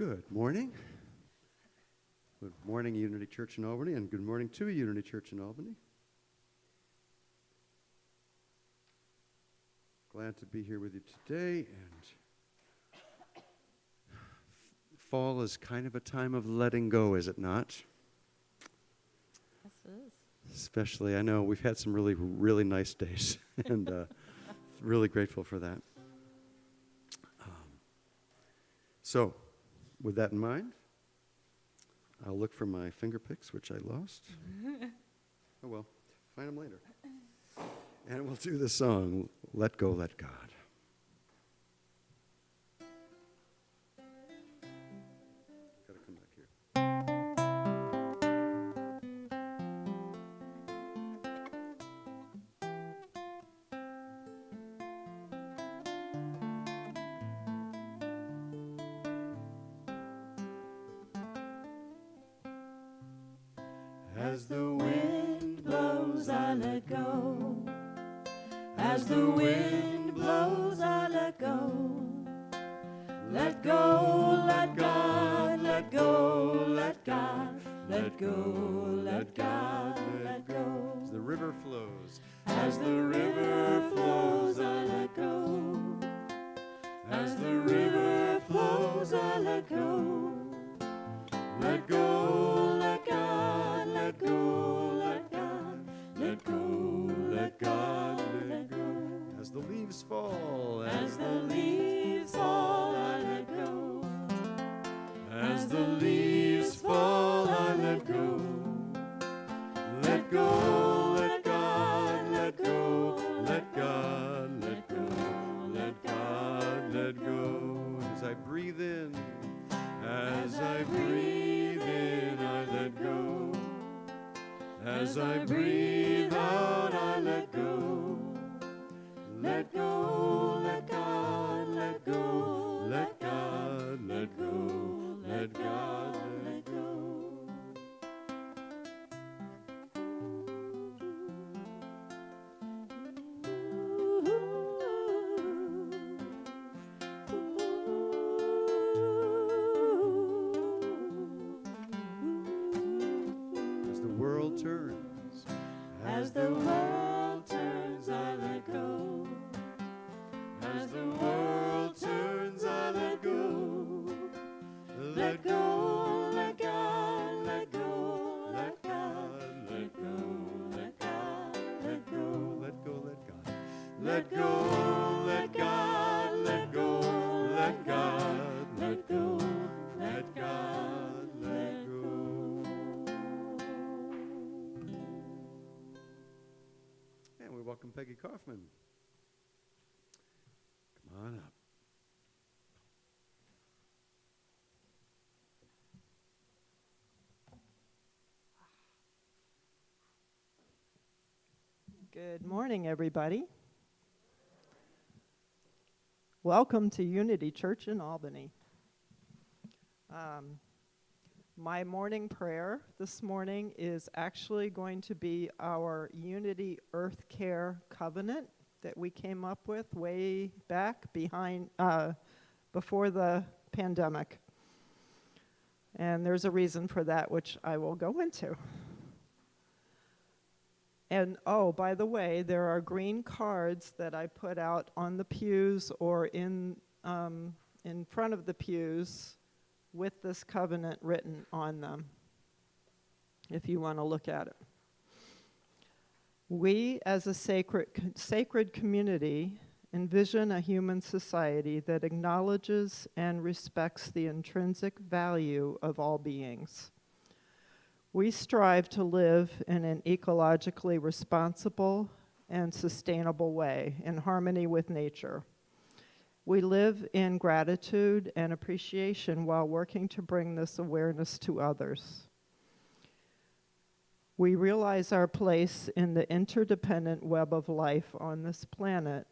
Good morning. Good morning, Unity Church in Albany, and good morning to Unity Church in Albany. Glad to be here with you today, and fall is kind of a time of letting go, is it not? Yes, it is. Especially, I know we've had some really, really nice days, and really grateful for that. So, with that in mind, I'll look for my finger picks, which I lost. Oh well, find them later. And we'll do the song, Let Go, Let God. Gotta come back here. As the wind blows, I let go. As the wind blows, I let go. Let go, let God, let go, let God, let go, let God, let go. As the river flows. As the river flows, I let go. As the river flows, I let go. Let go, let God, let go, let God, let go, let God, let go. As the leaves fall. As the leaves fall, I let go. As the leaves fall, I let go. Let go, let God, let go, let God, let go, let God, let go. As I breathe in. As I breathe in, I let go. As I breathe out, I let go. Let go, let God, let go, let God, let go, let God, let go. As the world turns. As the world turns, I let go. As the world turns, I let go. Let go, let God, let go, let God, let go, let God, let go. Let go, let God. Let go, let God, let go, let God, let go, let God, let go. And we welcome Peggy Kaufman. Come on up. Good morning, everybody. Welcome to Unity Church in Albany. My morning prayer this morning is actually going to be our Unity Earth Care Covenant that we came up with way back before the pandemic. And there's a reason for that, which I will go into. And oh, by the way, there are green cards that I put out on the pews or in front of the pews with this covenant written on them, if you want to look at it. We, as a sacred community, envision a human society that acknowledges and respects the intrinsic value of all beings. We strive to live in an ecologically responsible and sustainable way in harmony with nature. We live in gratitude and appreciation while working to bring this awareness to others. We realize our place in the interdependent web of life on this planet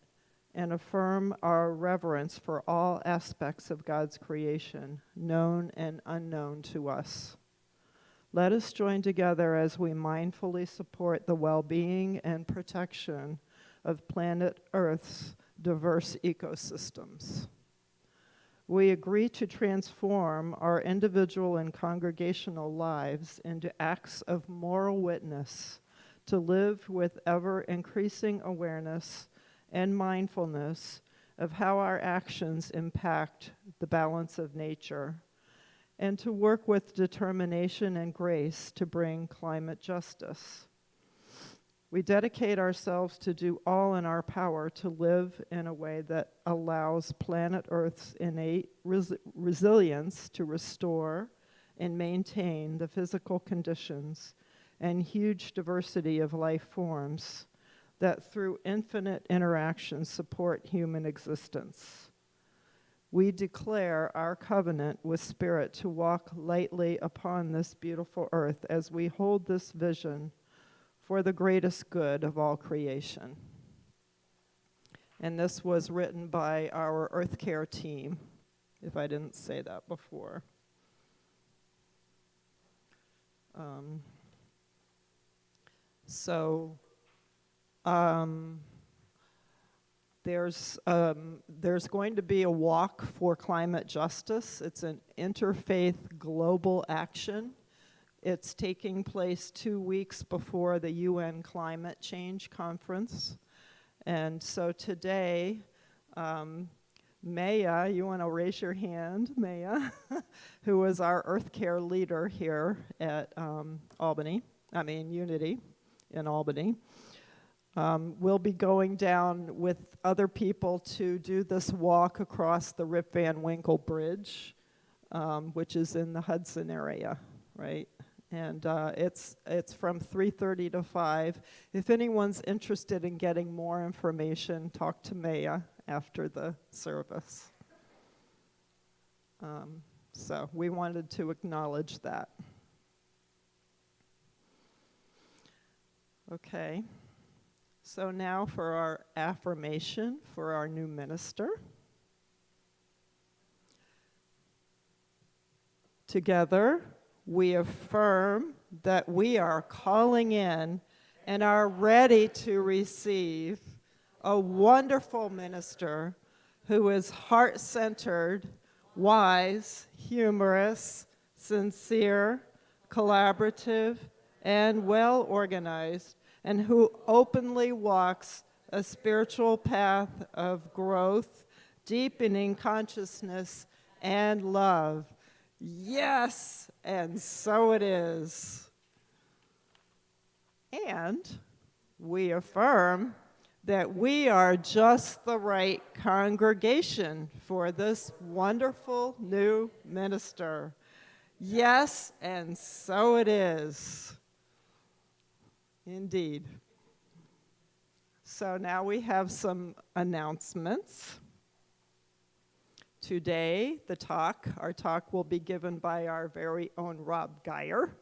and affirm our reverence for all aspects of God's creation, known and unknown to us. Let us join together as we mindfully support the well-being and protection of planet Earth's diverse ecosystems. we agree to transform our individual and congregational lives into acts of moral witness, to live with ever-increasing awareness and mindfulness of how our actions impact the balance of nature, and to work with determination and grace to bring climate justice. We dedicate ourselves to do all in our power to live in a way that allows planet Earth's innate resilience to restore and maintain the physical conditions and huge diversity of life forms that through infinite interaction support human existence. We declare our covenant with Spirit to walk lightly upon this beautiful earth as we hold this vision for the greatest good of all creation. And this was written by our Earth Care team, if I didn't say that before. There's going to be a walk for climate justice. It's an interfaith global action. It's taking place 2 weeks before the UN Climate Change Conference. And so today, Maya, you want to raise your hand, Maya, who is our Earth Care leader here at Unity in Albany. We'll be going down with other people to do this walk across the Rip Van Winkle Bridge, which is in the Hudson area, right? And it's from 3:30 to 5. If anyone's interested in getting more information, talk to Maya after the service. So we wanted to acknowledge that. Okay. So now for our affirmation for our new minister. Together, we affirm that we are calling in and are ready to receive a wonderful minister who is heart-centered, wise, humorous, sincere, collaborative, and well-organized, and who openly walks a spiritual path of growth, deepening consciousness, and love. Yes, and so it is. And we affirm that we are just the right congregation for this wonderful new minister. Yes, and so it is. Indeed. So now we have some announcements. Today, our talk will be given by our very own Rob Geyer.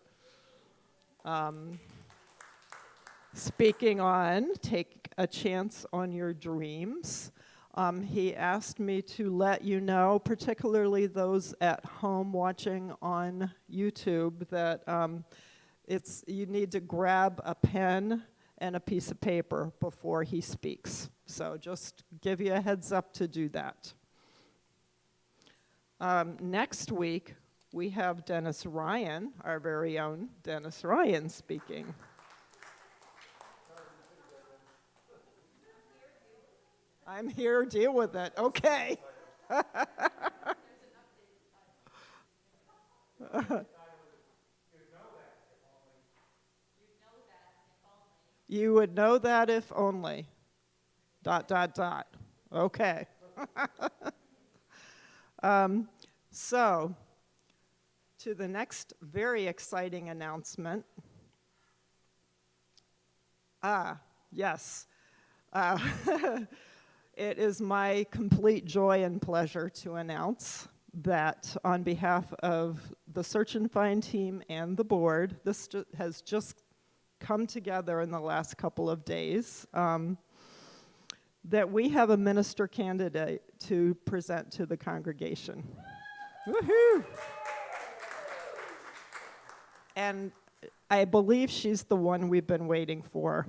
Speaking on Take a Chance on Your Dreams. He asked me to let you know, particularly those at home watching on YouTube, that you need to grab a pen and a piece of paper before he speaks. So just give you a heads up to do that. Next week, we have Dennis Ryan, our very own Dennis Ryan, speaking. I'm here, deal with it. Okay. You would know that if only. ... Okay. So, to the next very exciting announcement. Yes. It is my complete joy and pleasure to announce that on behalf of the Search and Find team and the board, this has just come together in the last couple of days, that we have a minister candidate to present to the congregation. Woohoo! And I believe she's the one we've been waiting for.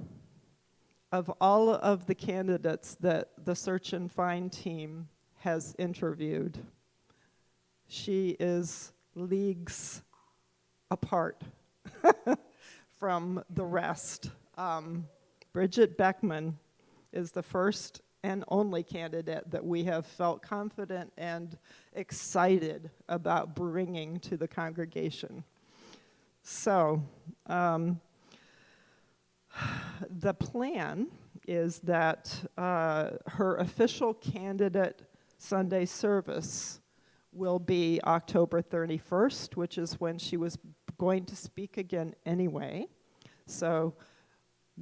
Of all of the candidates that the Search and Find team has interviewed, She is leagues apart from the rest. Bridget Beckman is the first and only candidate that we have felt confident and excited about bringing to the congregation. So, the plan is that her official candidate Sunday service will be October 31st, which is when she was going to speak again anyway. So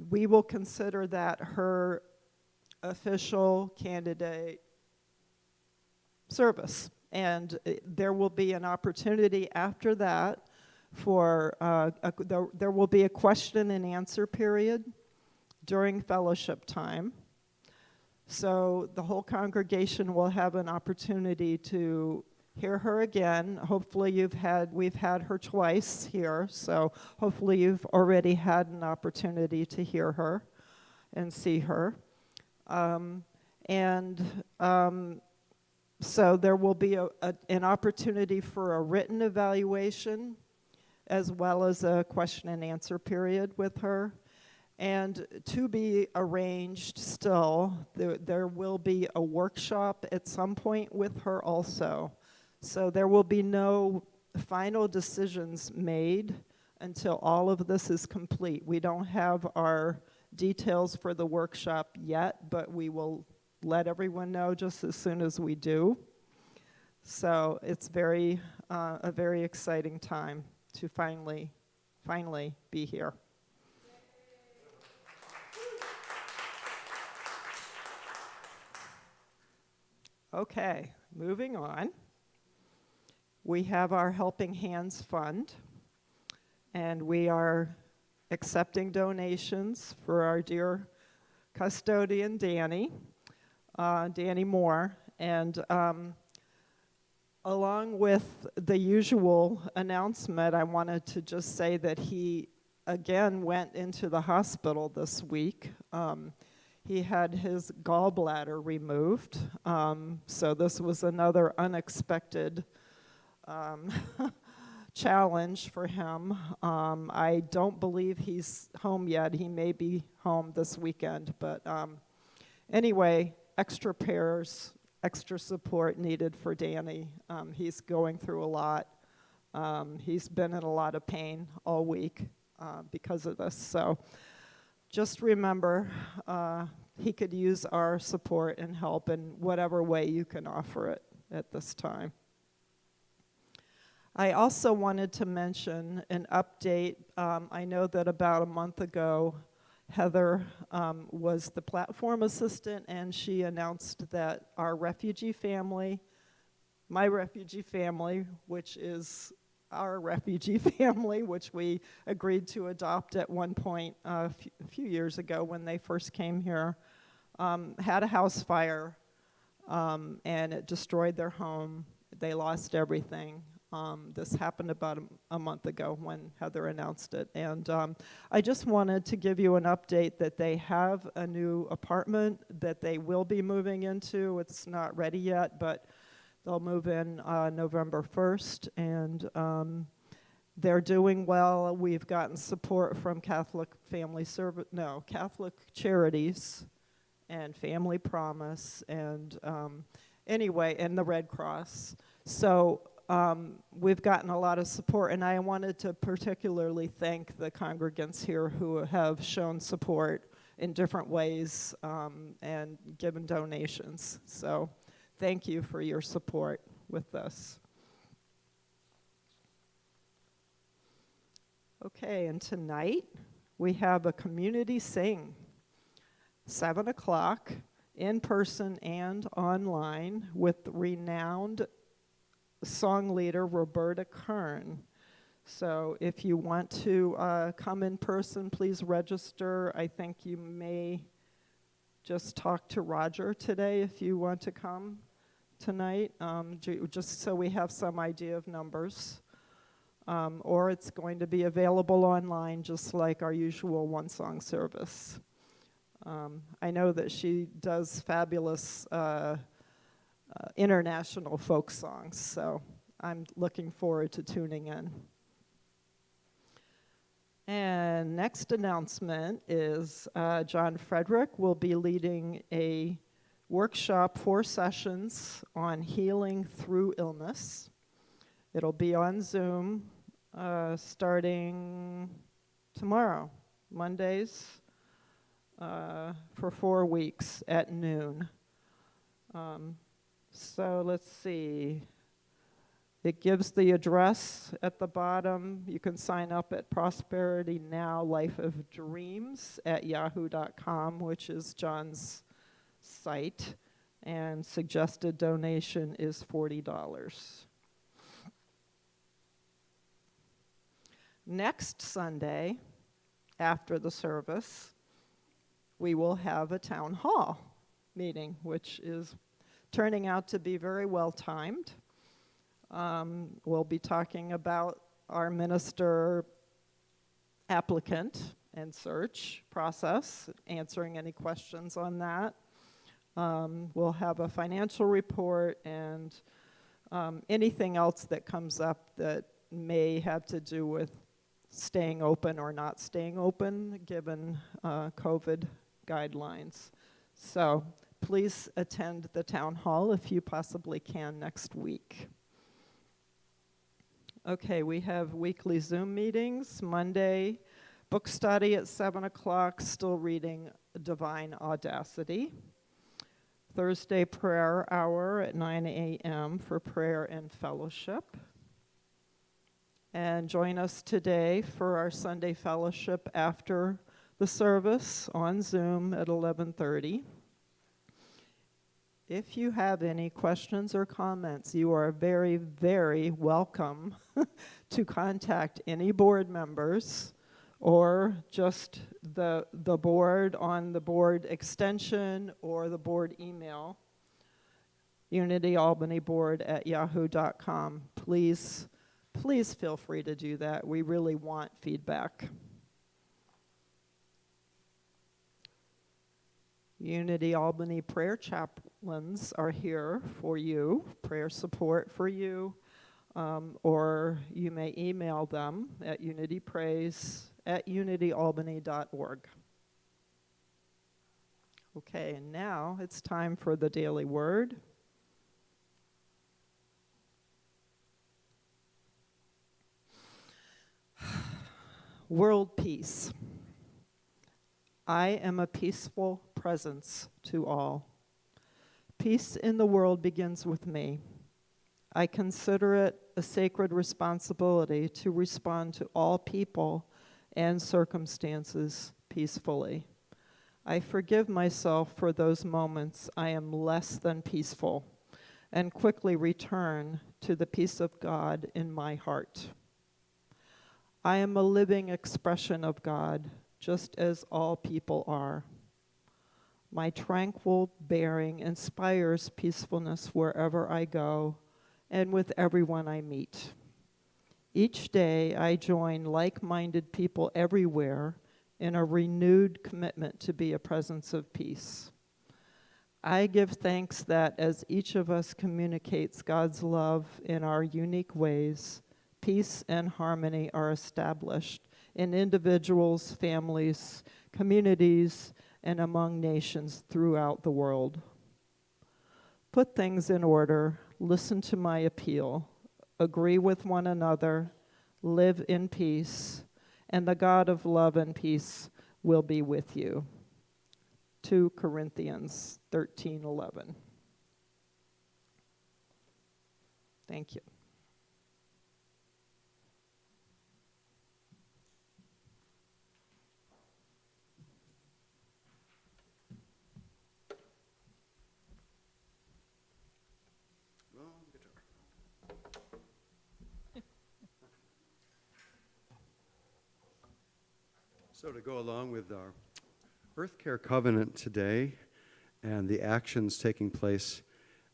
we will consider that her official candidate service. And there will be an opportunity after that for, there will be a question and answer period during fellowship time. So the whole congregation will have an opportunity to hear her again. Hopefully we've had her twice here, so hopefully you've already had an opportunity to hear her and see her. So there will be an opportunity for a written evaluation as well as a question and answer period with her. And to be arranged still, there will be a workshop at some point with her also. So there will be no final decisions made until all of this is complete. We don't have our details for the workshop yet, but we will let everyone know just as soon as we do. So it's a very exciting time to finally be here. Okay, moving on. We have our Helping Hands Fund, and we are accepting donations for our dear custodian, Danny Moore. And along with the usual announcement, I wanted to just say that he again went into the hospital this week. He had his gallbladder removed, so this was another unexpected challenge for him. I don't believe he's home yet. He may be home this weekend, but anyway, extra prayers, extra support needed for Danny. He's going through a lot. He's been in a lot of pain all week because of this, so just remember, he could use our support and help in whatever way you can offer it at this time. I also wanted to mention an update. I know that about a month ago, Heather was the platform assistant, and she announced that our refugee family, my refugee family, which is our refugee family, which we agreed to adopt at one point a few years ago when they first came here, had a house fire, and it destroyed their home. They lost everything. This happened about a month ago when Heather announced it. And I just wanted to give you an update that they have a new apartment that they will be moving into. It's not ready yet, but they'll move in November 1st, and they're doing well. We've gotten support from Catholic Charities and Family Promise, and anyway, and the Red Cross. So we've gotten a lot of support, and I wanted to particularly thank the congregants here who have shown support in different ways and given donations. So thank you for your support with this. Okay, and tonight we have a community sing, 7 o'clock, in person and online, with renowned song leader Roberta Kern. So if you want to come in person, please register. I think you may just talk to Roger today if you want to come tonight, just so we have some idea of numbers. Or it's going to be available online just like our usual one-song service. I know that she does fabulous international folk songs, so I'm looking forward to tuning in. And next announcement is John Frederick will be leading a workshop, 4 sessions on healing through illness. It'll be on Zoom starting tomorrow, Mondays, for 4 weeks at noon. So let's see. It gives the address at the bottom. You can sign up at Prosperity Now Life of Dreams at yahoo.com, which is John's site, and suggested donation is $40. Next Sunday, after the service, we will have a town hall meeting, which is turning out to be very well timed. We'll be talking about our minister applicant and search process, answering any questions on that. We'll have a financial report and anything else that comes up that may have to do with staying open or not staying open, given COVID guidelines. So please attend the town hall if you possibly can next week. Okay, we have weekly Zoom meetings. Monday, book study at 7 o'clock, still reading Divine Audacity. Thursday, prayer hour at 9 a.m. for prayer and fellowship. And join us today for our Sunday fellowship after the service on Zoom at 11:30. If you have any questions or comments, you are very, very welcome to contact any board members or just the board on the board extension or the board email, unityalbanyboard@yahoo.com. Please feel free to do that. We really want feedback. Unity Albany prayer chaplains are here for you, prayer support for you, or you may email them at unitypraise@unityalbany.org. Okay, and now it's time for the daily word. World peace. I am a peaceful presence to all. Peace in the world begins with me. I consider it a sacred responsibility to respond to all people and circumstances peacefully. I forgive myself for those moments I am less than peaceful and quickly return to the peace of God in my heart. I am a living expression of God, just as all people are. My tranquil bearing inspires peacefulness wherever I go and with everyone I meet. Each day I join like-minded people everywhere in a renewed commitment to be a presence of peace. I give thanks that as each of us communicates God's love in our unique ways, peace and harmony are established in individuals, families, communities, and among nations throughout the world. Put things in order, listen to my appeal, agree with one another, live in peace, and the God of love and peace will be with you. 2 Corinthians 13:11. Thank you. So to go along with our Earth Care Covenant today and the actions taking place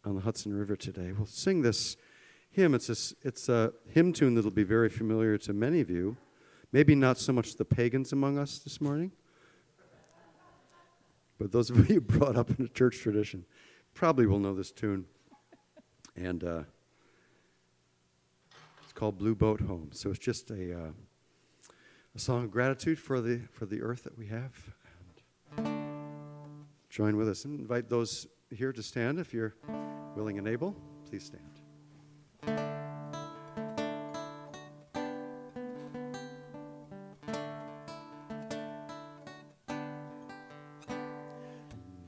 on the Hudson River today, we'll sing this hymn. It's a hymn tune that'll be very familiar to many of you, maybe not so much the pagans among us this morning, but those of you brought up in a church tradition probably will know this tune. And called Blue Boat Home. So it's just a song of gratitude for the earth that we have. And join with us and invite those here to stand if you're willing and able. Please stand.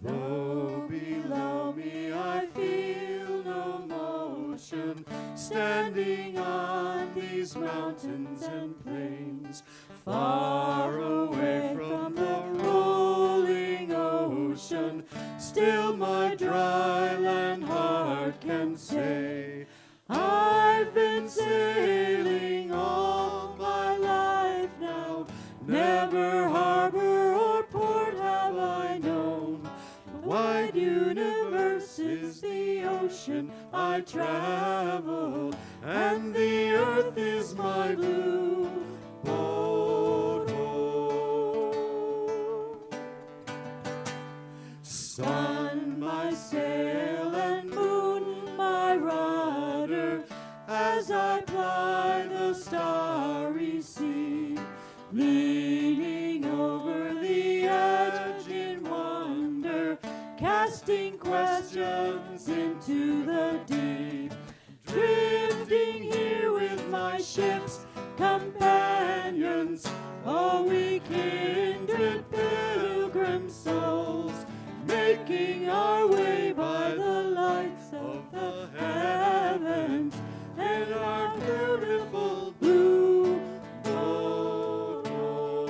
Though below me I feel no motion, standing on these mountains and plains, far away from the rolling ocean, still my dry land heart can say, I've been sailing all my life now, never harbor or port have I known. The wide universe is the ocean I travel, and the earth is my blue boat home. Sun, my sail, and moon, my rudder, as I ply the starry sea, leaning over the edge in wonder, casting questions into the deep, drifting here with my ship's companions, oh, we kindred pilgrim souls, making our way by the lights of the heavens and our beautiful blue boat home.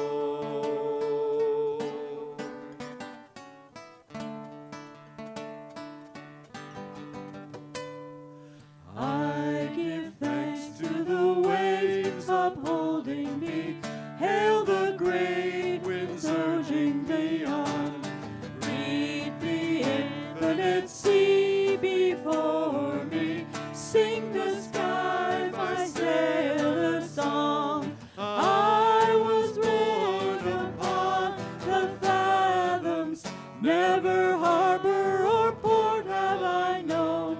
I give thanks to the waves upholding me, hail the great winds surging beyond, read the infinite sea before me, sing the sky my sailor's song. I was born upon the fathoms, never harbor or port have I known.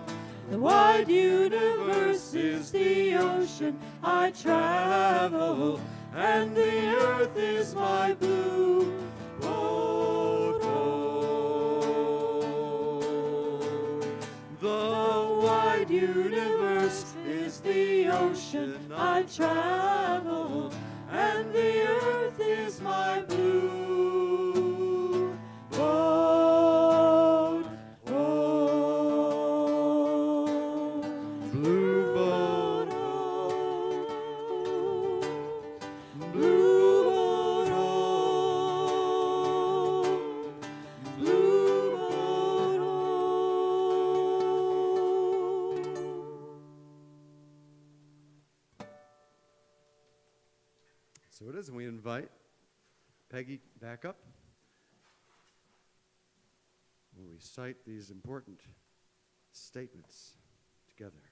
The wide universe is the ocean I travel, and the earth is my blue boat home. The wide universe is the ocean I travel, and the earth is my blue boat home. Blue boat home. Blue boat home. Blue boat home. So it is, and we invite Peggy back up. We'll recite these important statements together.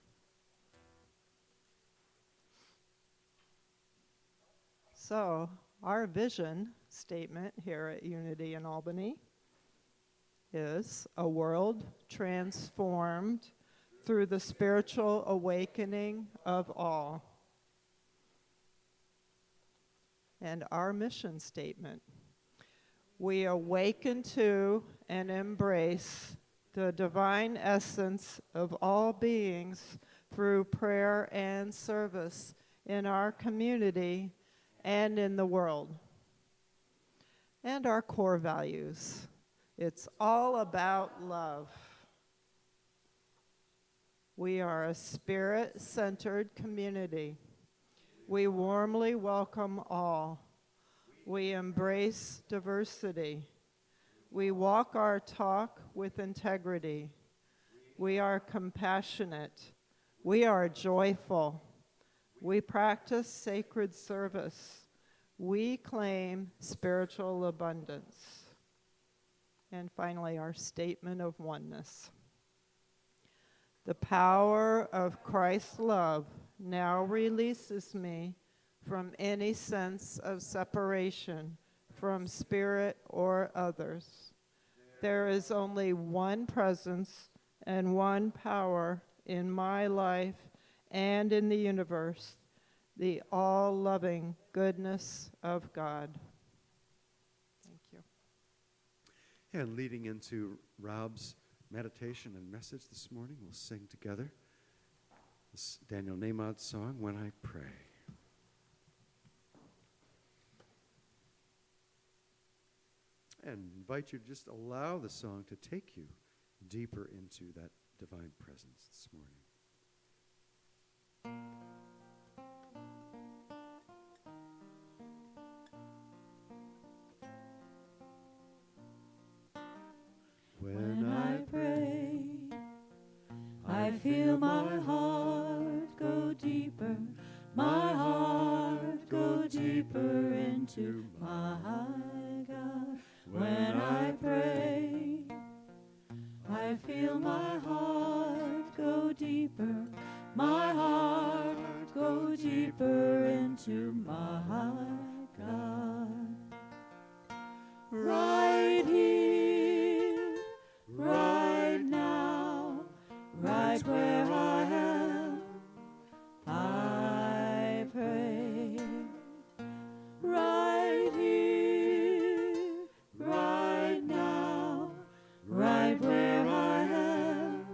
So, our vision statement here at Unity in Albany is a world transformed through the spiritual awakening of all. And our mission statement, we awaken to and embrace the divine essence of all beings through prayer and service in our community and in the world. And our core values, it's all about love. We are a spirit-centered community. We warmly welcome all. We embrace diversity. We walk our talk with integrity. We are compassionate. We are joyful. We practice sacred service. We claim spiritual abundance. And finally, our statement of oneness. The power of Christ's love now releases me from any sense of separation from spirit or others. There is only one presence and one power in my life and in the universe, the all-loving goodness of God. Thank you. And leading into Rob's meditation and message this morning, we'll sing together this Daniel Nahmod song, When I Pray. And invite you to just allow the song to take you deeper into that divine presence this morning. When I pray, I feel my heart go deeper, my heart go deeper into my God. When I pray, I feel my heart go deeper, my heart go deeper into my God. Right here, right now, right where I am, I pray. Right here, right now, right where I am,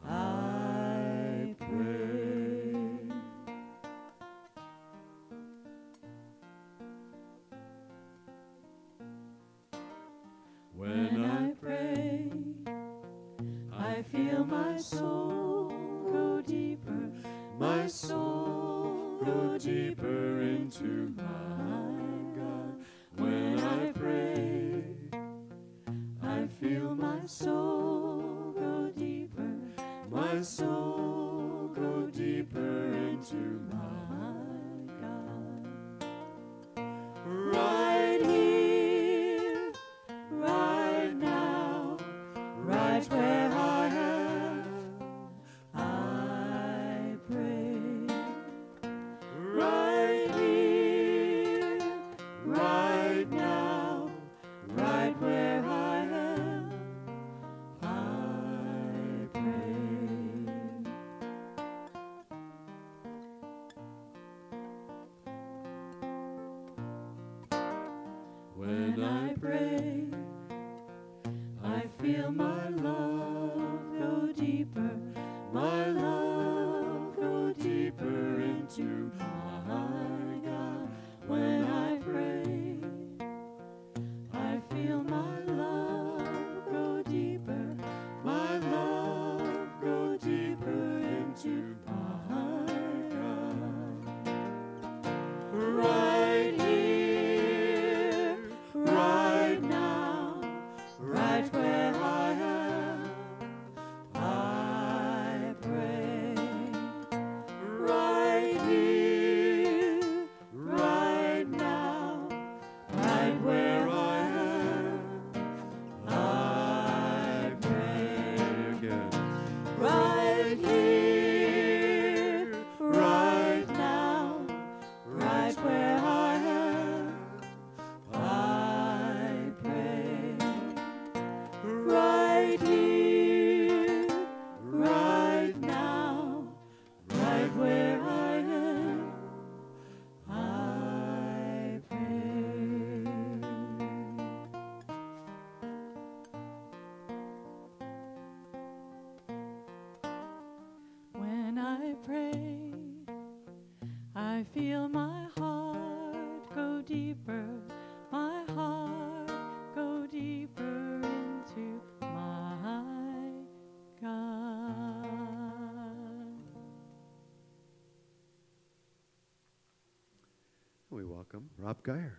I pray. When I pray, I feel my soul go deeper, my soul go deeper into my God. When I pray, I feel my soul go deeper, my soul go deeper into my God. Right here, right now, right where I am, I pray. Right here, right now, right where I am, I pray. When I pray, I feel my love go deeper, my love go deeper into my God. When I pray, I feel my love go deeper, my love go deeper into my God. Right here, right now, right where I am, I pray. Right here, right now, right where I am, I pray. Again. Right here, right now, right where I am, I pray. Right here, right now, right where I am, I pray. When I pray, I feel my heart go deeper, my heart go deeper into my God. We welcome Rob Geyer.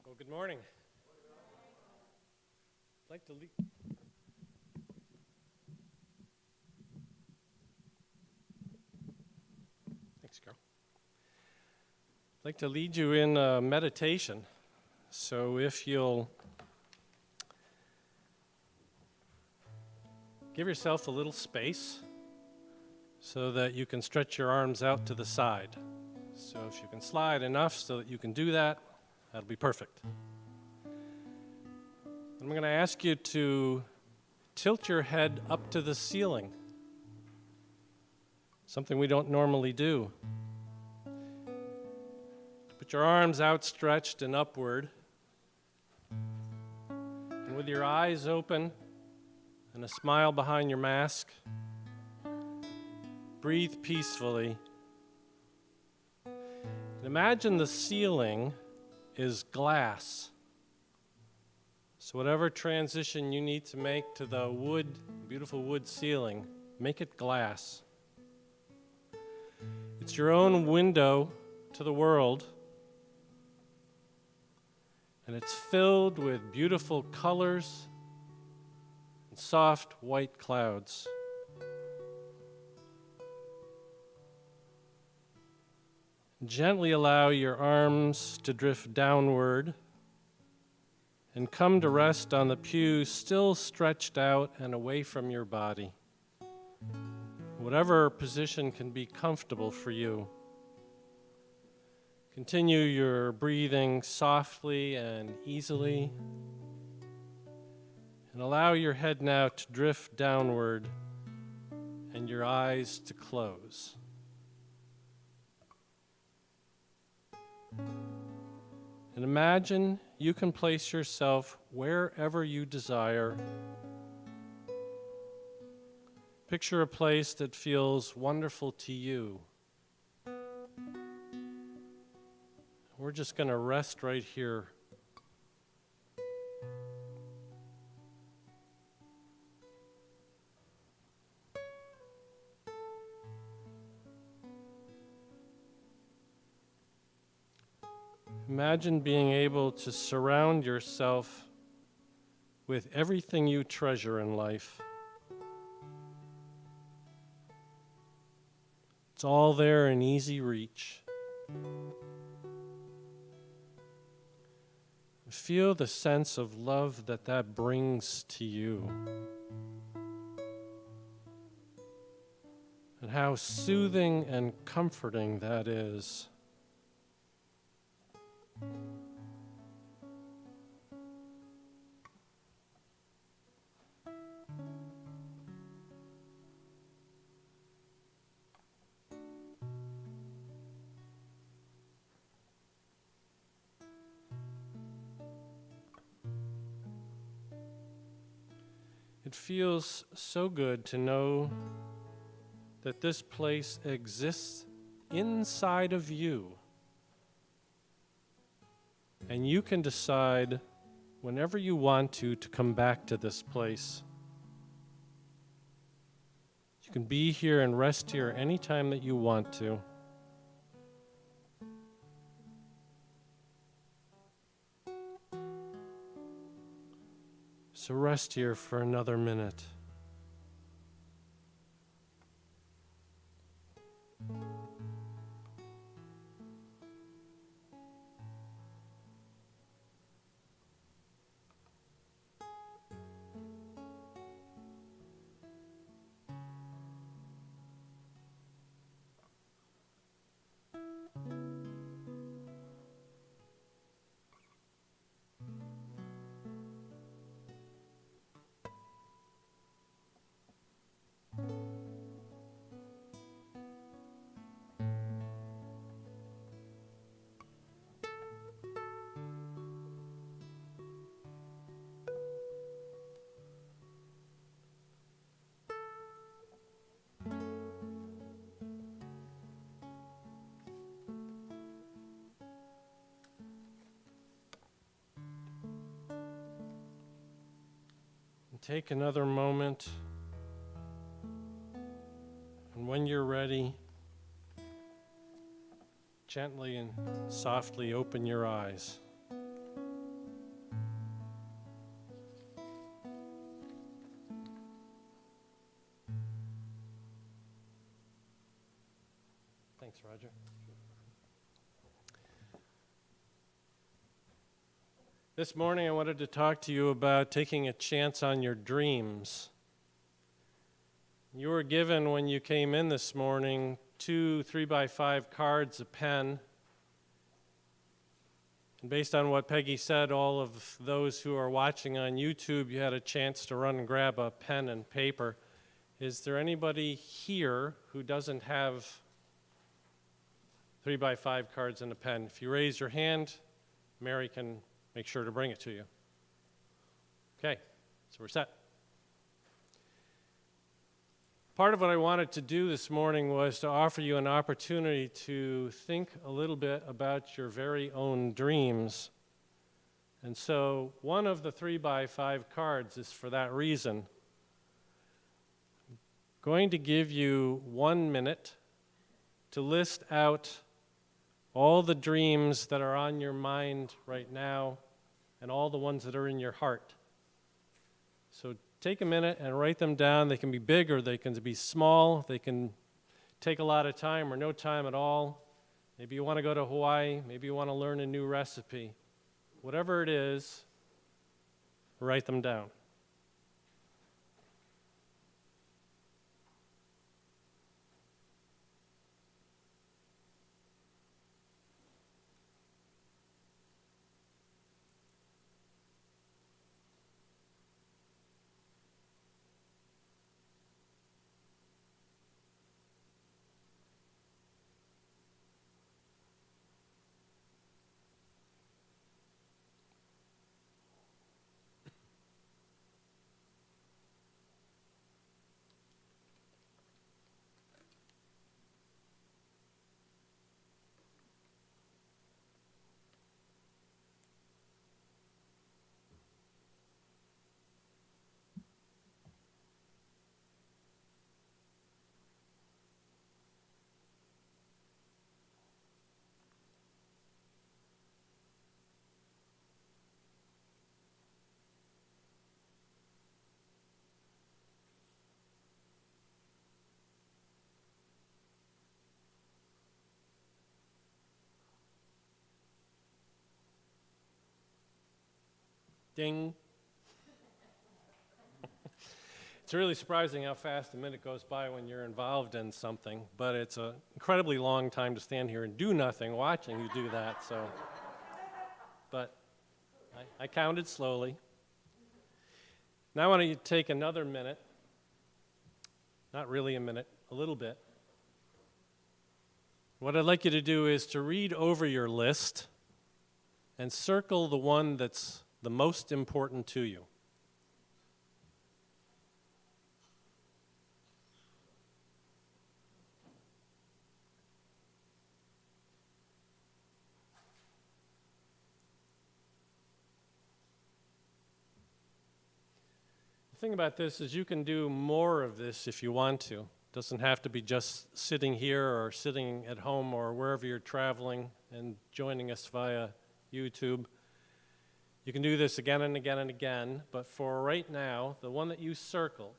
Well, good morning. I'd like to lead. Thanks, Carol. I'd like to lead you in meditation. So if you'll give yourself a little space so that you can stretch your arms out to the side. So So if you can slide enough so that you can do that, that'll be perfect. I'm going to ask you to tilt your head up to the ceiling, something we don't normally do. Put your arms outstretched and upward, and with your eyes open and a smile behind your mask, breathe peacefully. And imagine the ceiling is glass. So whatever transition you need to make to the wood, beautiful wood ceiling, make it glass. It's your own window to the world, and it's filled with beautiful colors and soft white clouds. Gently allow your arms to drift downward and come to rest on the pew, still stretched out and away from your body. Whatever position can be comfortable for you. Continue your breathing softly and easily, and allow your head now to drift downward and your eyes to close. And imagine you can place yourself wherever you desire. Picture a place that feels wonderful to you. We're just going to rest right here. Imagine being able to surround yourself with everything you treasure in life. It's all there in easy reach. Feel the sense of love that brings to you, and how soothing and comforting that is. It feels so good to know that this place exists inside of you. And you can decide whenever you want to come back to this place. You can be here and rest here anytime that you want to. So rest here for another minute. Take another moment, and when you're ready, gently and softly open your eyes. Thanks, Roger. This morning I wanted to talk to you about taking a chance on your dreams. You were given, when you came in this morning, 2 3x5 cards, a pen. And based on what Peggy said, all of those who are watching on YouTube, you had a chance to run and grab a pen and paper. Is there anybody here who doesn't have 3x5 cards and a pen? If you raise your hand, Mary can make sure to bring it to you. Okay, so we're set. Part of what I wanted to do this morning was to offer you an opportunity to think a little bit about your very own dreams. And so one of the 3x5 cards is for that reason. I'm going to give you 1 minute to list out all the dreams that are on your mind right now and all the ones that are in your heart. So take a minute and write them down. They can be big or they can be small. They can take a lot of time or no time at all. Maybe you want to go to Hawaii. Maybe you want to learn a new recipe. Whatever it is, write them down. Ding. It's really surprising how fast a minute goes by when you're involved in something, but it's an incredibly long time to stand here and do nothing watching you do that, so. But I counted slowly. Now I want you to take another minute, not really a minute, a little bit. What I'd like you to do is to read over your list and circle the one that's the most important to you. The thing about this is you can do more of this if you want to. It doesn't have to be just sitting here or sitting at home or wherever you're traveling and joining us via YouTube. You can do this again and again and again, but for right now, the one that you circled,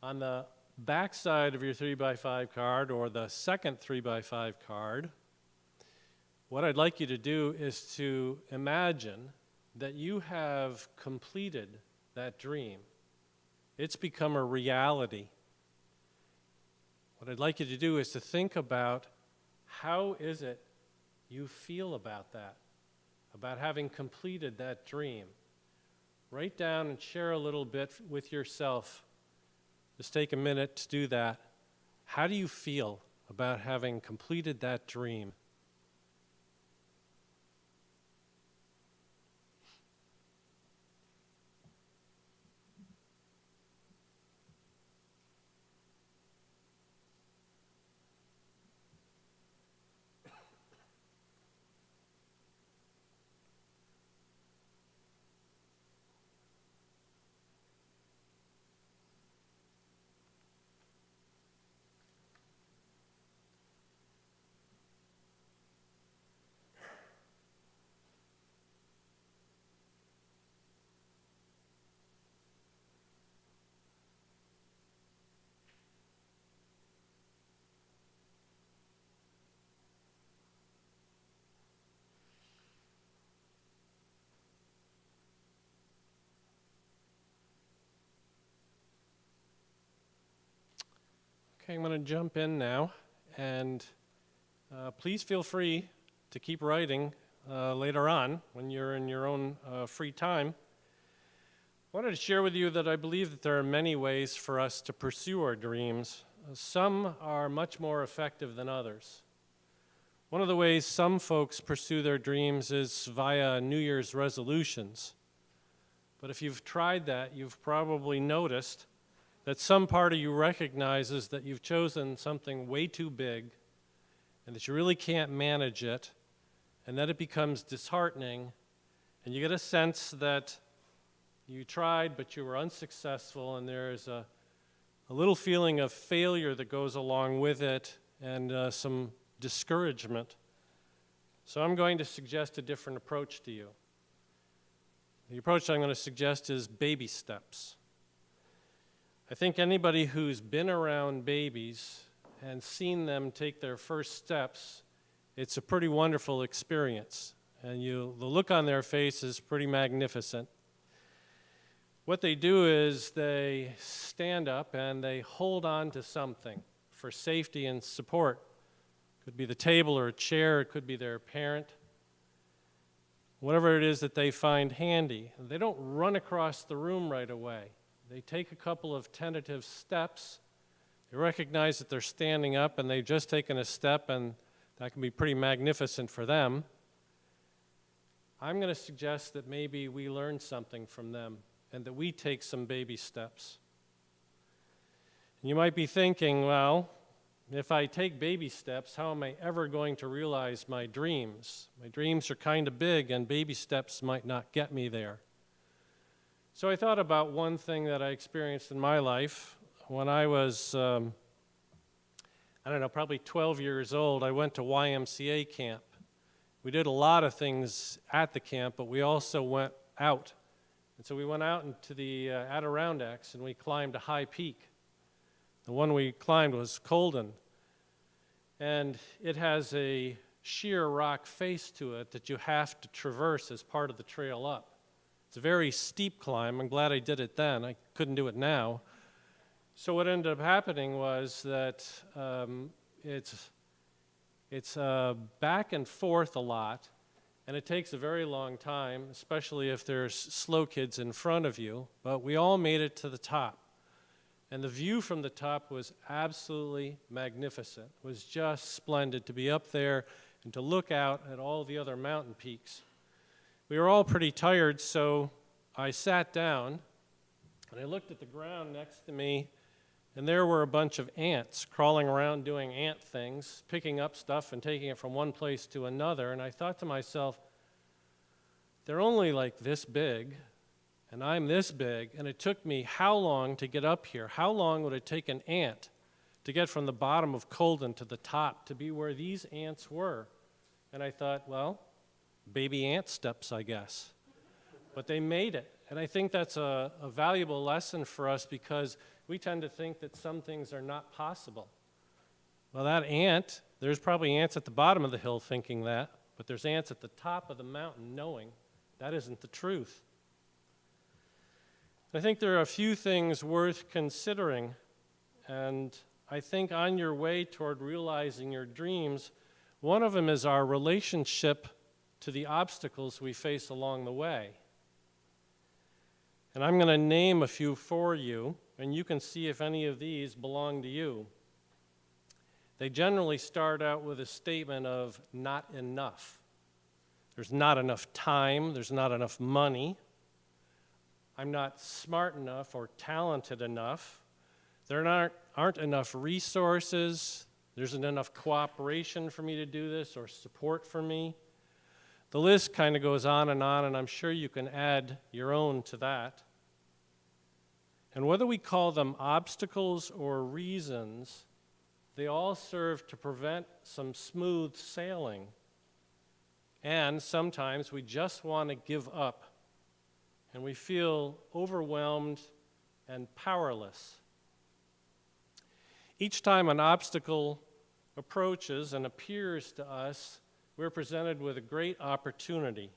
on the back side of your 3x5 card or the second 3x5 card, what I'd like you to do is to imagine that you have completed that dream. It's become a reality. What I'd like you to do is to think about how is it you feel about that, about having completed that dream. Write down and share a little bit with yourself. Just take a minute to do that. How do you feel about having completed that dream? Okay, I'm going to jump in now, and please feel free to keep writing later on when you're in your own free time. I wanted to share with you that I believe that there are many ways for us to pursue our dreams. Some are much more effective than others. One of the ways some folks pursue their dreams is via New Year's resolutions. But if you've tried that, you've probably noticed that some part of you recognizes that you've chosen something way too big and that you really can't manage it, and that it becomes disheartening, and you get a sense that you tried but you were unsuccessful, and there's a little feeling of failure that goes along with it, and some discouragement. So I'm going to suggest a different approach to you. The approach I'm going to suggest is baby steps. I think anybody who's been around babies and seen them take their first steps, it's a pretty wonderful experience. And the look on their face is pretty magnificent. What they do is they stand up and they hold on to something for safety and support. It could be the table or a chair, it could be their parent. Whatever it is that they find handy. They don't run across the room right away. They take a couple of tentative steps. They recognize that they're standing up and they've just taken a step, and that can be pretty magnificent for them. I'm going to suggest that maybe we learn something from them and that we take some baby steps. And you might be thinking, well, if I take baby steps, how am I ever going to realize my dreams? My dreams are kind of big, and baby steps might not get me there. So I thought about one thing that I experienced in my life. When I was, probably 12 years old, I went to YMCA camp. We did a lot of things at the camp, but we also went out. And so we went out into the Adirondacks, and we climbed a high peak. The one we climbed was Colden, and it has a sheer rock face to it that you have to traverse as part of the trail up. It's a very steep climb. I'm glad I did it then. I couldn't do it now. So what ended up happening was that it's back and forth a lot, and it takes a very long time, especially if there's slow kids in front of you, but we all made it to the top. And the view from the top was absolutely magnificent. It was just splendid to be up there and to look out at all the other mountain peaks. We were all pretty tired, so I sat down, and I looked at the ground next to me, and there were a bunch of ants crawling around doing ant things, picking up stuff and taking it from one place to another, and I thought to myself, they're only like this big, and I'm this big, and it took me how long to get up here? How long would it take an ant to get from the bottom of Colden to the top to be where these ants were? And I thought, well, baby ant steps, I guess. But they made it, and I think that's a valuable lesson for us because we tend to think that some things are not possible. Well, that ant, there's probably ants at the bottom of the hill thinking that, but there's ants at the top of the mountain knowing that isn't the truth. I think there are a few things worth considering, and I think on your way toward realizing your dreams, one of them is our relationship to the obstacles we face along the way. And I'm going to name a few for you, and you can see if any of these belong to you. They generally start out with a statement of not enough. There's not enough time, there's not enough money, I'm not smart enough or talented enough, there aren't enough resources, there isn't enough cooperation for me to do this or support for me. The list kind of goes on, and I'm sure you can add your own to that. And whether we call them obstacles or reasons, they all serve to prevent some smooth sailing. And sometimes we just want to give up, and we feel overwhelmed and powerless. Each time an obstacle approaches and appears to us, we're presented with a great opportunity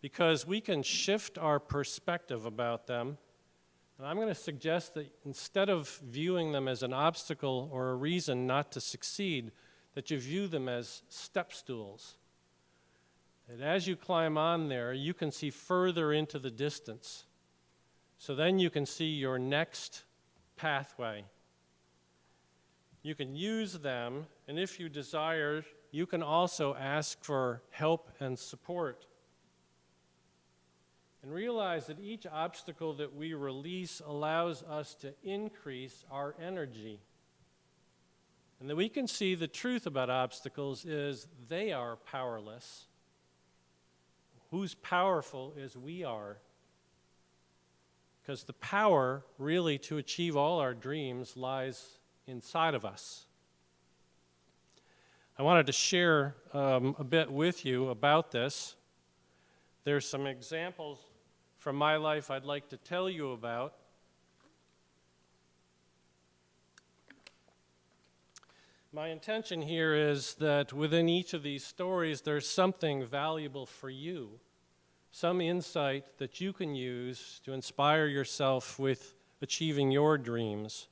because we can shift our perspective about them And I'm going to suggest that instead of viewing them as an obstacle or a reason not to succeed, that you view them as step stools. And as you climb on there, you can see further into the distance. So then you can see your next pathway. You can use them, and if you desire, you can also ask for help and support. And realize that each obstacle that we release allows us to increase our energy. And that we can see the truth about obstacles is they are powerless. Who's powerful is we are. Because the power really to achieve all our dreams lies inside of us. I wanted to share a bit with you about this. There's some examples from my life I'd like to tell you about. My intention here is that within each of these stories there's something valuable for you, some insight that you can use to inspire yourself with achieving your dreams.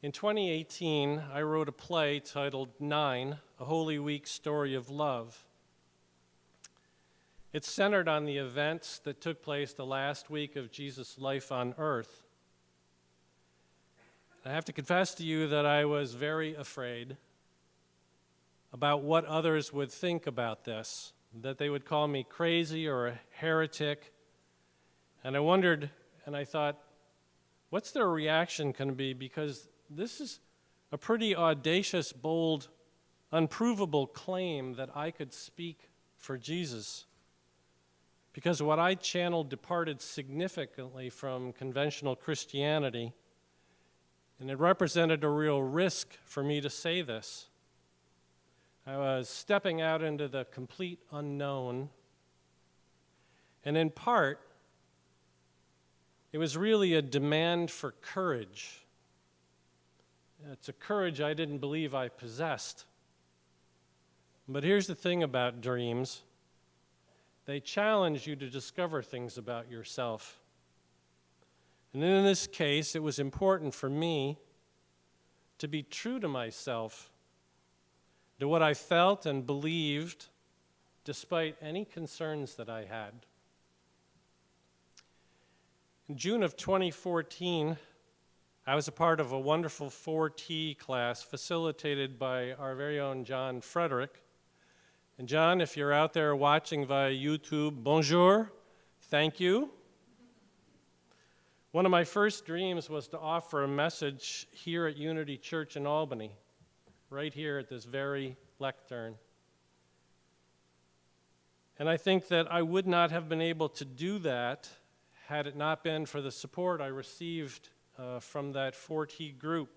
In 2018, I wrote a play titled 9, A Holy Week Story of Love. It's centered on the events that took place the last week of Jesus' life on earth. I have to confess to you that I was very afraid about what others would think about this, that they would call me crazy or a heretic. And I wondered, and I thought, what's their reaction going to be? Because this is a pretty audacious, bold, unprovable claim that I could speak for Jesus. Because what I channeled departed significantly from conventional Christianity, and it represented a real risk for me to say this. I was stepping out into the complete unknown, and in part, it was really a demand for courage. It's a courage I didn't believe I possessed. But here's the thing about dreams. They challenge you to discover things about yourself. And in this case, it was important for me to be true to myself, to what I felt and believed, despite any concerns that I had. In June of 2014, I was a part of a wonderful 4T class facilitated by our very own John Frederick. And John, if you're out there watching via YouTube, bonjour, thank you. One of my first dreams was to offer a message here at Unity Church in Albany, right here at this very lectern. And I think that I would not have been able to do that had it not been for the support I received from that 4T group.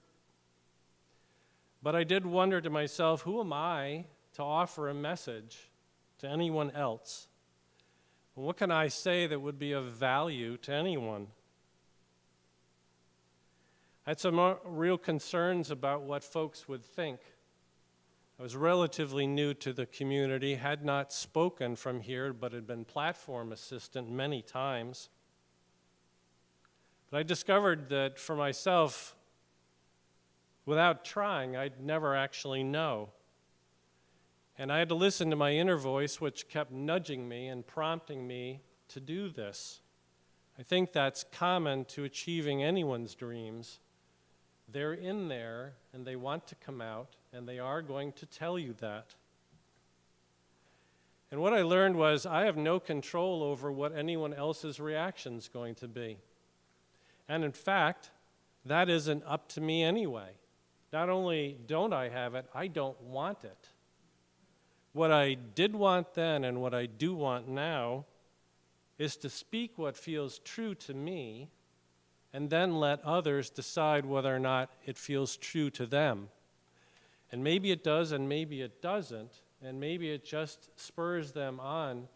But I did wonder to myself, who am I to offer a message to anyone else? What can I say that would be of value to anyone? I had some real concerns about what folks would think. I was relatively new to the community, had not spoken from here, but had been platform assistant many times. But I discovered that for myself, without trying, I'd never actually know. And I had to listen to my inner voice, which kept nudging me and prompting me to do this. I think that's common to achieving anyone's dreams. They're in there, and they want to come out, and they are going to tell you that. And what I learned was I have no control over what anyone else's reaction is going to be. And in fact, that isn't up to me anyway. Not only don't I have it, I don't want it. What I did want then and what I do want now is to speak what feels true to me and then let others decide whether or not it feels true to them. And maybe it does and maybe it doesn't, and maybe it just spurs them on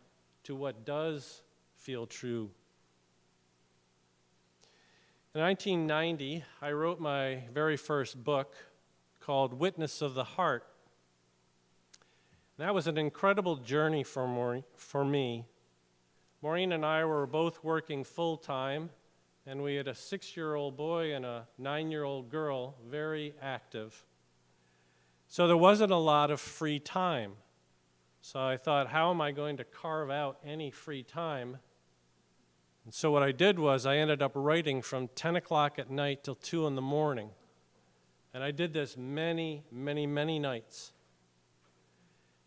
to what does feel true. In 1990, I wrote my very first book called Witness of the Heart. That was an incredible journey for me, Maureen and I were both working full-time, and we had a 6-year-old boy and a 9-year-old girl, very active. So there wasn't a lot of free time. So I thought, how am I going to carve out any free time? And so what I did was I ended up writing from 10 o'clock at night till 2 in the morning. And I did this many, many, many nights.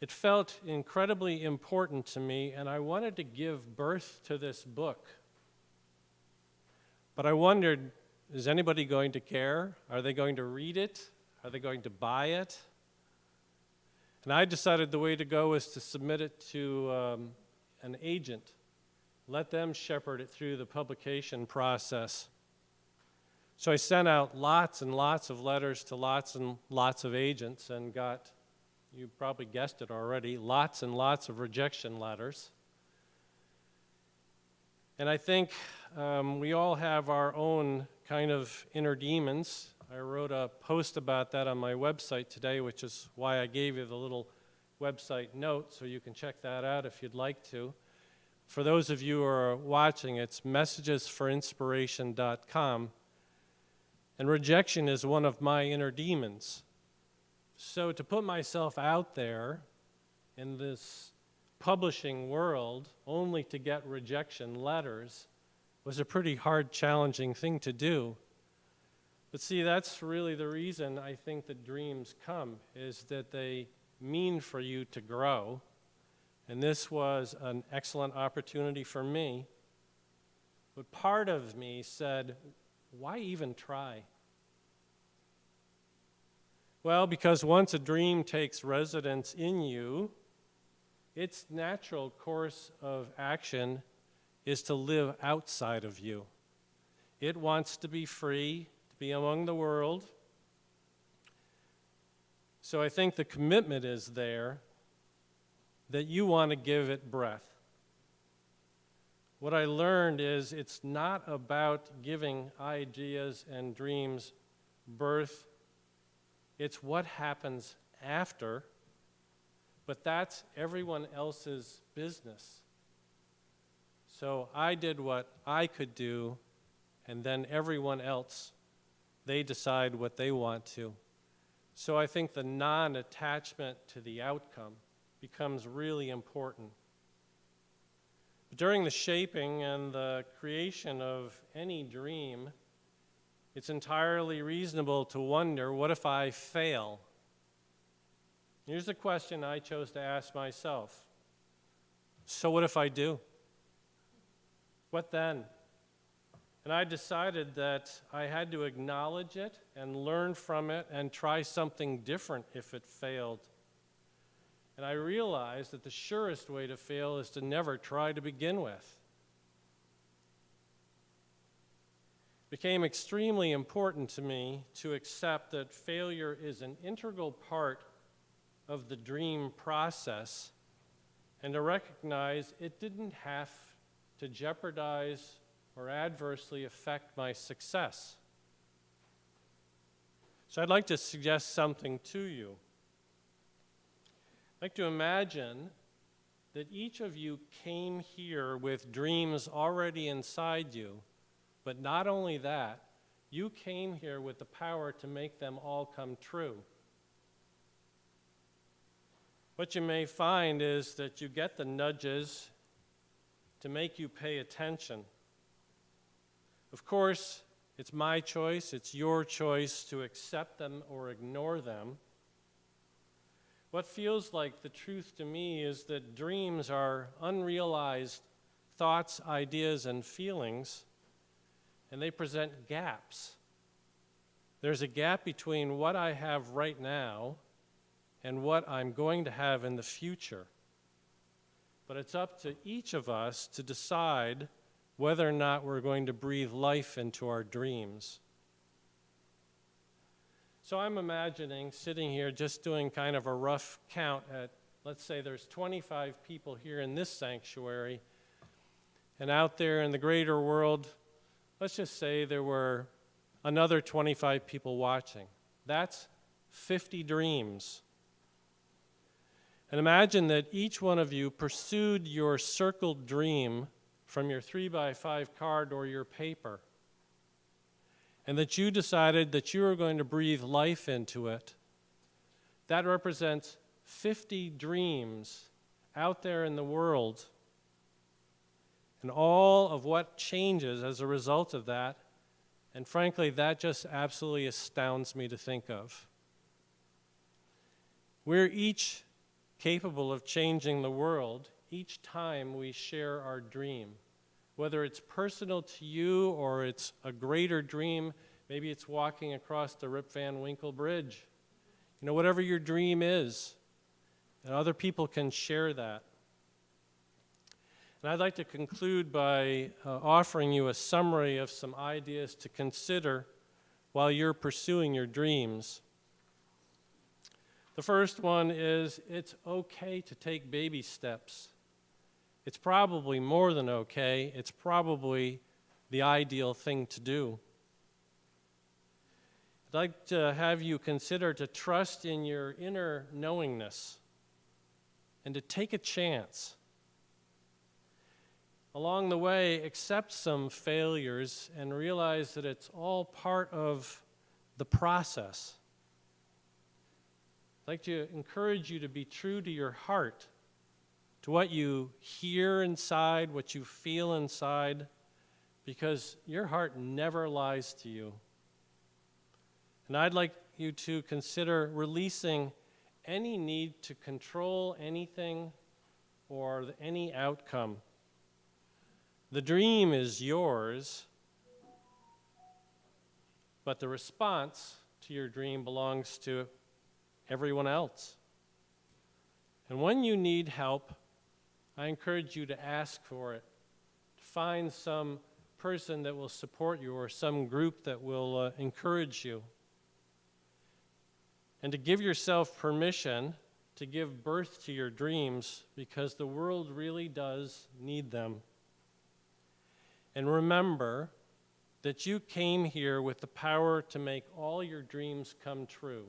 It felt incredibly important to me, and I wanted to give birth to this book. But I wondered, is anybody going to care? Are they going to read it? Are they going to buy it? And I decided the way to go was to submit it to an agent. Let them shepherd it through the publication process. So I sent out lots and lots of letters to lots and lots of agents and got, you probably guessed it already, lots and lots of rejection letters. And I think we all have our own kind of inner demons. I wrote a post about that on my website today, which is why I gave you the little website note, so you can check that out if you'd like to. For those of you who are watching, it's messagesforinspiration.com. And rejection is one of my inner demons. So to put myself out there in this publishing world only to get rejection letters was a pretty hard, challenging thing to do. But see, that's really the reason I think that dreams come, is that they mean for you to grow. And this was an excellent opportunity for me. But part of me said, why even try? Well, because once a dream takes residence in you, its natural course of action is to live outside of you. It wants to be free, to be among the world. So I think the commitment is there that you want to give it breath. What I learned is it's not about giving ideas and dreams birth. It's what happens after, but that's everyone else's business. So I did what I could do, and then everyone else, they decide what they want to. So I think the non-attachment to the outcome becomes really important. During the shaping and the creation of any dream, it's entirely reasonable to wonder, what if I fail? Here's the question I chose to ask myself. So what if I do? What then? And I decided that I had to acknowledge it and learn from it and try something different if it failed. And I realized that the surest way to fail is to never try to begin with. It became extremely important to me to accept that failure is an integral part of the dream process, and to recognize it didn't have to jeopardize or adversely affect my success. So I'd like to suggest something to you. I'd like to imagine that each of you came here with dreams already inside you, but not only that, you came here with the power to make them all come true. What you may find is that you get the nudges to make you pay attention. Of course, it's my choice, it's your choice to accept them or ignore them. What feels like the truth to me is that dreams are unrealized thoughts, ideas, and feelings, and they present gaps. There's a gap between what I have right now and what I'm going to have in the future. But it's up to each of us to decide whether or not we're going to breathe life into our dreams. So I'm imagining sitting here just doing kind of a rough count at, let's say there's 25 people here in this sanctuary, and out there in the greater world, let's just say there were another 25 people watching. That's 50 dreams. And imagine that each one of you pursued your circled dream from your 3x5 card or your paper, and that you decided that you were going to breathe life into it, that represents 50 dreams out there in the world, and all of what changes as a result of that. And frankly, that just absolutely astounds me to think of. We're each capable of changing the world each time we share our dream. Whether it's personal to you or it's a greater dream, maybe it's walking across the Rip Van Winkle Bridge. You know, whatever your dream is, and other people can share that. And I'd like to conclude by offering you a summary of some ideas to consider while you're pursuing your dreams. The first one is it's okay to take baby steps. It's probably more than okay. It's probably the ideal thing to do. I'd like to have you consider to trust in your inner knowingness and to take a chance. Along the way, accept some failures and realize that it's all part of the process. I'd like to encourage you to be true to your heart, to what you hear inside, what you feel inside, because your heart never lies to you. And I'd like you to consider releasing any need to control anything or any outcome. The dream is yours, but the response to your dream belongs to everyone else. And when you need help, I encourage you to ask for it. Find some person that will support you or some group that will encourage you. And to give yourself permission to give birth to your dreams, because the world really does need them. And remember that you came here with the power to make all your dreams come true.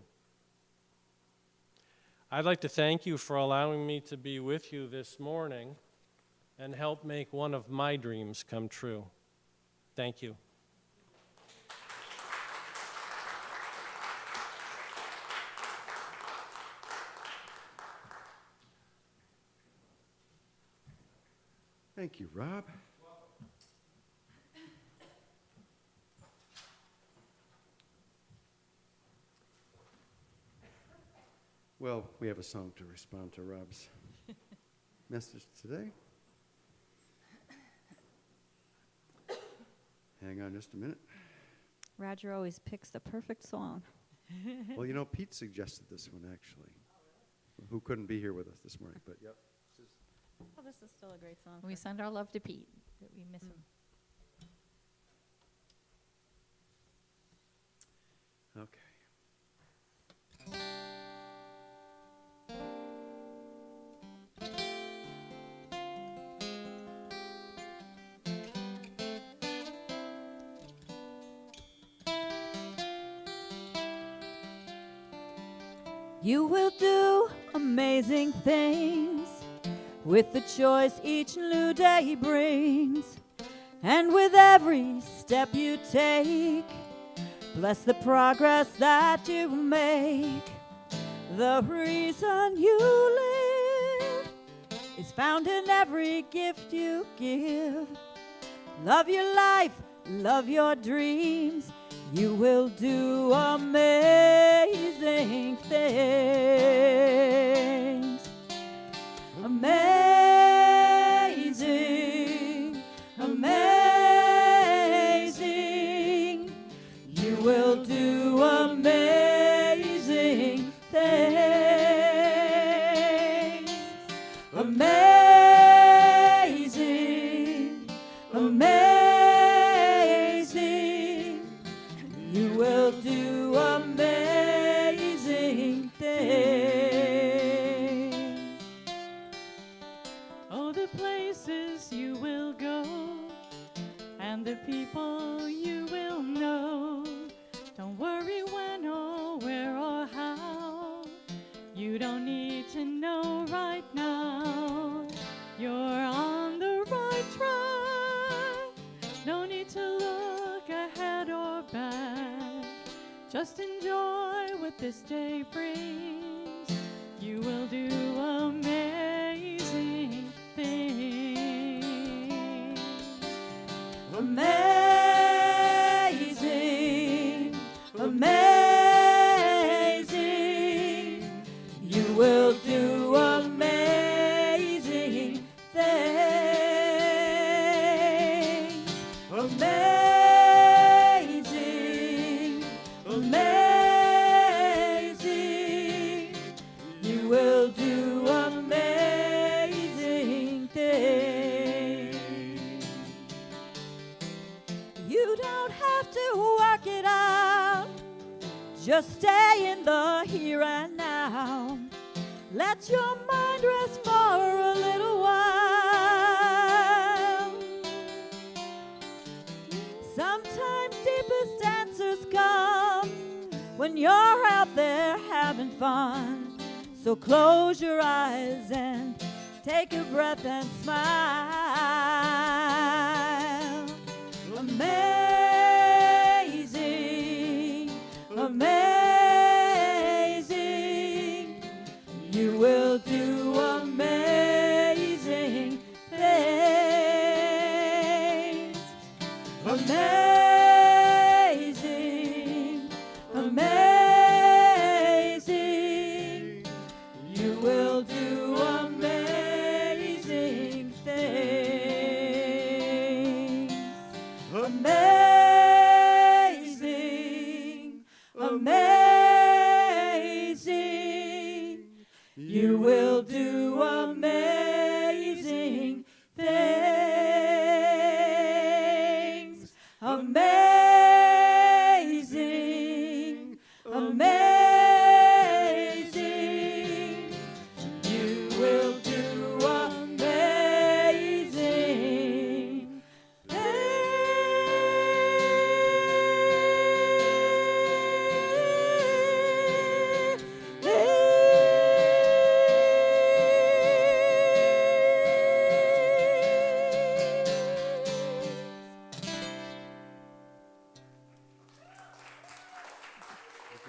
I'd like to thank you for allowing me to be with you this morning and help make one of my dreams come true. Thank you. Thank you, Rob. Well, we have a song to respond to Rob's message today. Hang on just a minute. Roger always picks the perfect song. Well, you know, Pete suggested this one, actually, who couldn't be here with us this morning, but yep. Oh, this is still a great song. We send our love to Pete, that we miss him. Okay. You will do amazing things with the choice each new day brings. And with every step you take, bless the progress that you make. The reason you live is found in every gift you give. Love your life, love your dreams. You will do amazing things. Amazing, amazing. You will do amazing things. Amazing, amazing. You will do amazing Just enjoy what this day brings. You will do amazing things. Amazing, amazing. You will do amazing things. Amazing, amazing. You will do amazing things. You don't have to work it out. Just stay in the here and now. Let your mind rest for a little while. Sometimes deepest answers come when you're out there having fun. So close your eyes and take a breath and smile. Amazing, amazing. You will do amazing things. Amazing, amazing. You will do amazing things. Amazing, amazing. You will do amazing things. Amazing, amazing. You will do amazing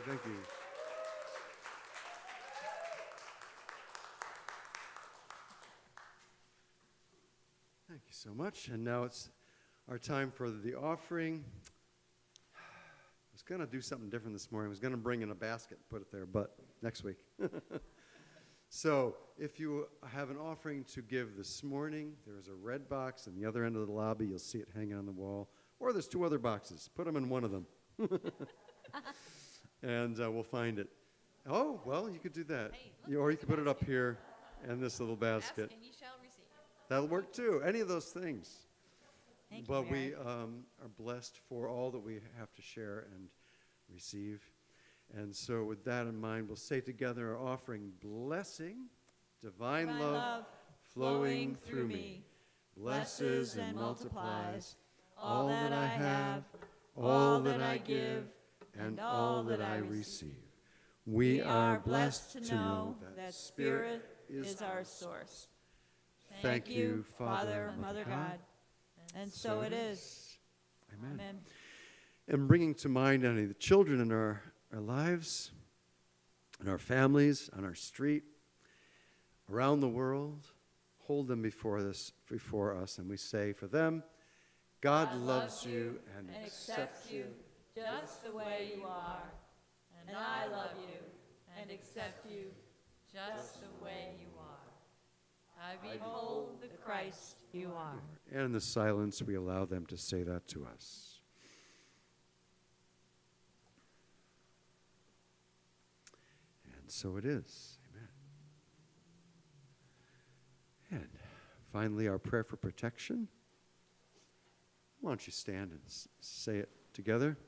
Thank you. Thank you so much. And now it's our time for the offering. I was going to do something different this morning. I was going to bring in a basket and put it there, but next week. So if you have an offering to give this morning, there's a red box in the other end of the lobby. You'll see it hanging on the wall. Or there's 2 other boxes. Put them in one of them. And we'll find it. Oh, well, you could do that. Or you could put it up here in this little basket. and you shall receive. That'll work too. Any of those things. Thank you, But we Mary. are blessed for all that we have to share and receive. And so with that in mind, we'll say together our offering blessing, divine love flowing through me, blesses and multiplies all that I have, all that I give, and all that I receive. We are blessed to know that Spirit is our source. Thank you, Father, Mother God. And so it is. Amen. Amen. And bringing to mind any of the children in our lives, in our families, on our street, around the world, hold them before us, and we say for them, God loves you and accepts you just the way you are. And I love you and accept you just the way you are. I behold the Christ you are. And in the silence, we allow them to say that to us. And so it is. Amen. And finally, our prayer for protection. Why don't you stand and say it together?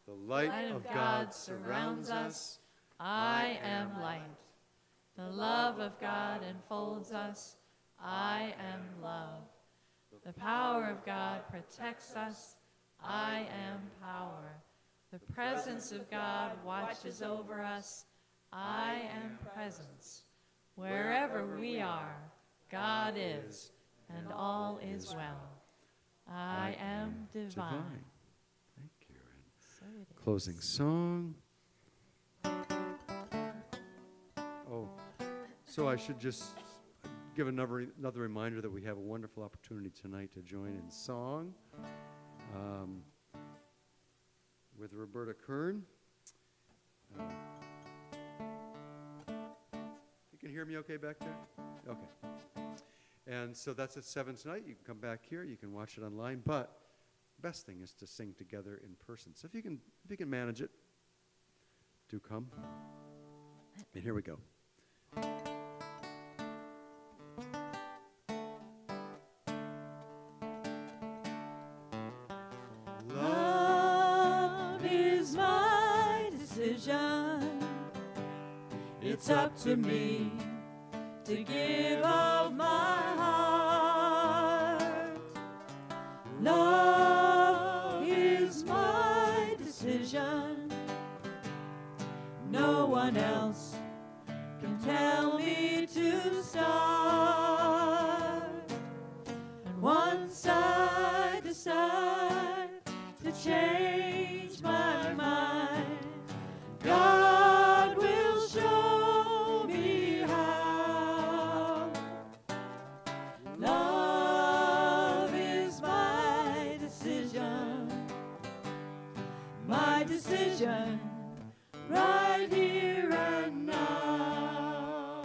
The light of God surrounds us. I am light. The love of God enfolds us. I am love. The power of God protects us. I am power. The presence of God watches over us. I am presence. Wherever we are, God is, and all is well. I am divine. Thank you. So closing song. Oh, so I should just give another reminder that we have a wonderful opportunity tonight to join in song with Roberta Kern. You can hear me okay back there? Okay. And so that's at 7 tonight. You can come back here. You can watch it online. But best thing is to sing together in person. So if you can manage it, do come. And here we go. Love is my decision. It's up to me to give of my heart. Love is my decision. No one else can tell me to start. And once I decide to change my mind, God will show me how. Love is my decision right here and now.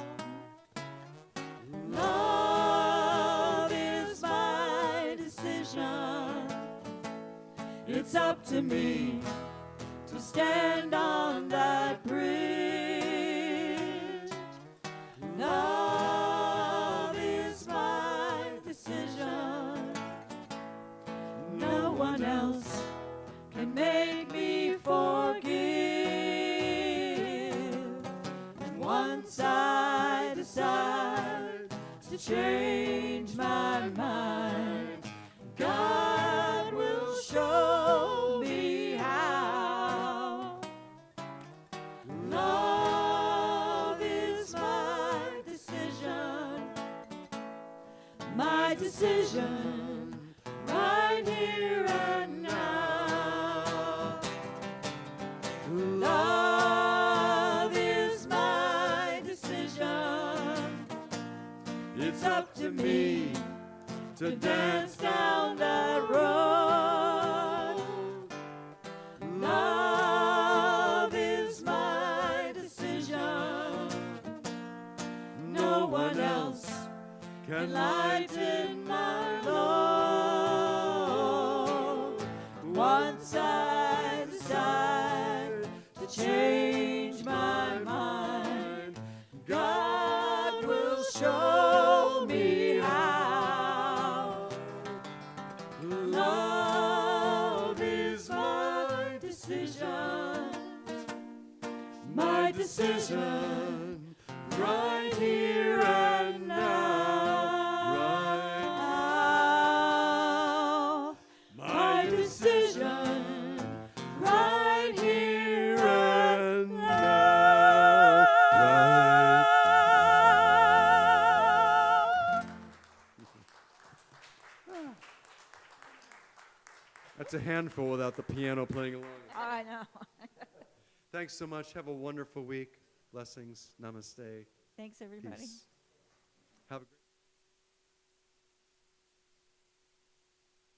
Love is my decision. It's up to me to stand on that bridge. Love is my decision. No one else can make me forgive. And once I decide to change my mind, God will show me how. Love is my decision right here and now. Love is my decision. It's up to me to dance down that road. Love is my decision. No one else can lighten my load. Once I decide to change my mind, God will show me how. Love is my decision right here and now. My decision right here and now. That's a handful without the piano playing along. I know. Thanks so much. Have a wonderful week. Blessings. Namaste. Thanks, everybody. Peace. Have a great